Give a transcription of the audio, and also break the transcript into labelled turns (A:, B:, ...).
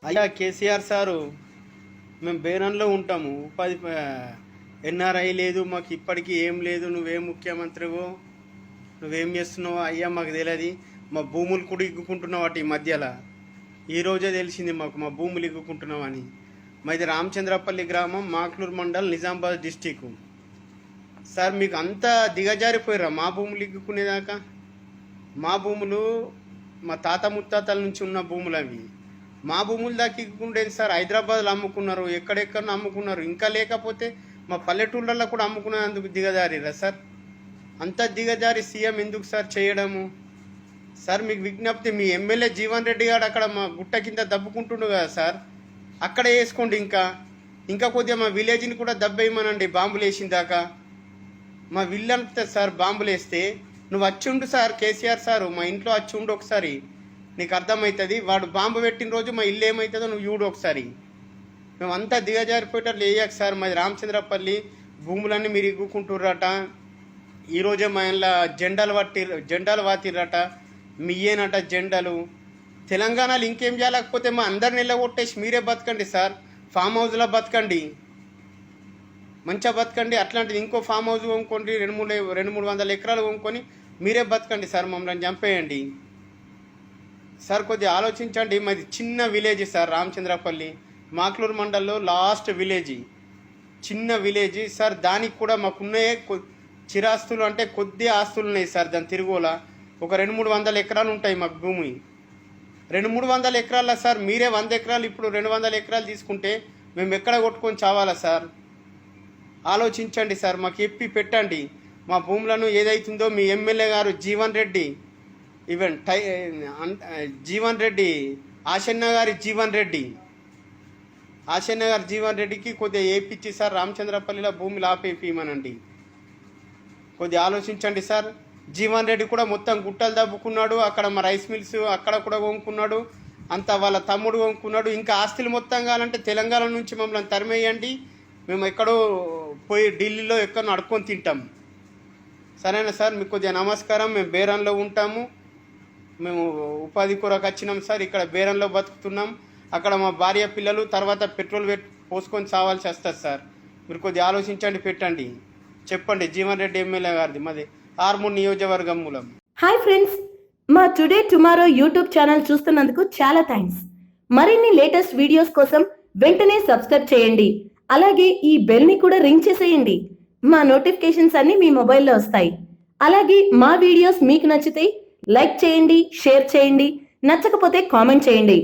A: అయ్యా కేసీఆర్ సారు, మేము బేరంలో ఉంటాము. ఉపాధి ఎన్ఆర్ఐ లేదు మాకు, ఇప్పటికీ ఏం లేదు. నువ్వేం ముఖ్యమంత్రివో, నువ్వేం చేస్తున్నావో అయ్యా మాకు తెలియదు. మా భూములు కూడా ఇగ్గుకుంటున్నావు అటు ఈ మధ్యలో. ఈరోజే తెలిసింది మాకు మా భూములు ఇగ్గుకుంటున్నావని. మాది రామచంద్రపల్లి గ్రామం, మాక్లూరు మండల్, నిజామాబాద్ డిస్టిక్. సార్ మీకు అంతా దిగజారిపోయారా మా భూములు ఇగ్గుకునేదాకా? మా భూములు మా తాత ముత్తాతల నుంచి ఉన్న భూములు అవి. మా భూములు దక్కికుండేది సార్. హైదరాబాద్లో అమ్ముకున్నారు, ఎక్కడెక్కడో అమ్ముకున్నారు. ఇంకా లేకపోతే మా పల్లెటూళ్ళల్లో కూడా అమ్ముకునేందుకు దిగజారిరా సార్? అంత దిగజారి సీఎం ఎందుకు సార్ చేయడము? సార్ మీకు విజ్ఞప్తి, మీ ఎమ్మెల్యే జీవన్ రెడ్డి గారు అక్కడ మా గుట్ట కింద దబ్బుకుంటుండు కదా సార్, అక్కడే వేసుకోండి. ఇంకా కొద్దిగా మా విలేజ్ని కూడా దబ్బేయమనండి. బాంబులు వేసిన దాకా మా విల్లు అనుకుతుంది సార్. బాంబులు వేస్తే నువ్వు వచ్చి సార్, కేసీఆర్ సారు మా ఇంట్లో వచ్చి ఉండు ఒకసారి, నీకు అర్థమవుతుంది. వాడు బాంబు పెట్టిన రోజు మా ఇల్లు ఏమవుతుందో నువ్వు చూడు ఒకసారి. మేము అంతా దిగజారిపోయేటట్లు వేయక సార్. మాది రామచంద్రపల్లి, భూములన్నీ మీరు ఇగ్గుకుంటుర్రట. ఈరోజే మా ఇంట్లో జెండాలు వాతిర్రట, మీయేనట జెండాలు. తెలంగాణలో ఇంకేం చేయలేకపోతే మా అందరిని నిలగొట్టేసి మీరే బతకండి సార్. ఫామ్ హౌస్లో బతకండి, మంచిగా బతకండి. అట్లాంటిది ఇంకో ఫామ్ హౌస్ కొనుక్కోండి, 200-300 ఎకరాలు కొనుక్కొని మీరే బతకండి సార్. మమ్మల్ని చంపేయండి సార్. కొద్దిగా ఆలోచించండి. మాది చిన్న విలేజ్ సార్, రామచంద్రపల్లి మాక్లూరు మండల్లో లాస్ట్ విలేజ్, చిన్న విలేజ్ సార్. దానికి కూడా మాకున్నాయే చిరాస్తులు, అంటే కొద్ది ఆస్తులు ఉన్నాయి సార్. దాని తిరుగులా ఒక 200-300 ఎకరాలు ఉంటాయి మాకు భూమి. 200-300 ఎకరాల సార్. మీరే 100 ఎకరాలు, ఇప్పుడు 200 ఎకరాలు తీసుకుంటే మేము ఎక్కడ కొట్టుకొని చావాలా సార్? ఆలోచించండి సార్, మాకు చెప్పి పెట్టండి. మా భూములను ఏదైతుందో మీ ఎమ్మెల్యే గారు జీవన్ రెడ్డి, ఈవెన్ జీవన్ రెడ్డి, ఆశన్న గారి జీవన్ రెడ్డికి కొద్దిగా ఏపిచ్చి సార్ రామచంద్రపల్లిలో భూములు ఆపేపిమనండి. కొద్దిగా ఆలోచించండి సార్. జీవన్ రెడ్డి కూడా మొత్తం గుట్టలు దబ్బుకున్నాడు. అక్కడ మా రైస్ మిల్స్ అక్కడ కూడా కొనుక్కున్నాడు, అంతా వాళ్ళ తమ్ముడు కొనుక్కున్నాడు. ఇంకా ఆస్తులు మొత్తం కావాలంటే తెలంగాణ నుంచి మమ్మల్ని తరిమేయండి. మేము ఎక్కడో పోయి ఢిల్లీలో ఎక్కడో అడుక్కొని తింటాం. సరేనా సార్? మీకు కొద్దిగా నమస్కారం. మేము బేరంలో ఉంటాము, మేము ఉపాధి కొరకు వచ్చినాం సార్. ఇక్కడ బేరంలో బతుకుతున్నాం. అక్కడ మా భార్య పిల్లలు తర్వాత పెట్రోల్ పోసుకొని చావాల్సి వస్తుంది సార్. మీరు కొద్దిగా ఆలోచించండి, పెట్టండి, చెప్పండి. జీవన్ రెడ్డి ఎమ్మెల్యే గారిది మాది ఆర్మూర్ నియోజకవర్గం మూలం.
B: హాయ్ ఫ్రెండ్స్, మా టుడే టుమారో యూట్యూబ్ ఛానల్ చూస్తున్నందుకు చాలా థ్యాంక్స్. మరిన్ని లేటెస్ట్ వీడియోస్ కోసం వెంటనే సబ్స్క్రైబ్ చేయండి. అలాగే ఈ బెల్ ని కూడా రింగ్ చేసేయండి. మా నోటిఫికేషన్స్ అన్ని మీ మొబైల్లో వస్తాయి. అలాగే మా వీడియోస్ మీకు నచ్చితే లైక్ చేయండి, షేర్ చేయండి, నచ్చకపోతే కామెంట్ చేయండి.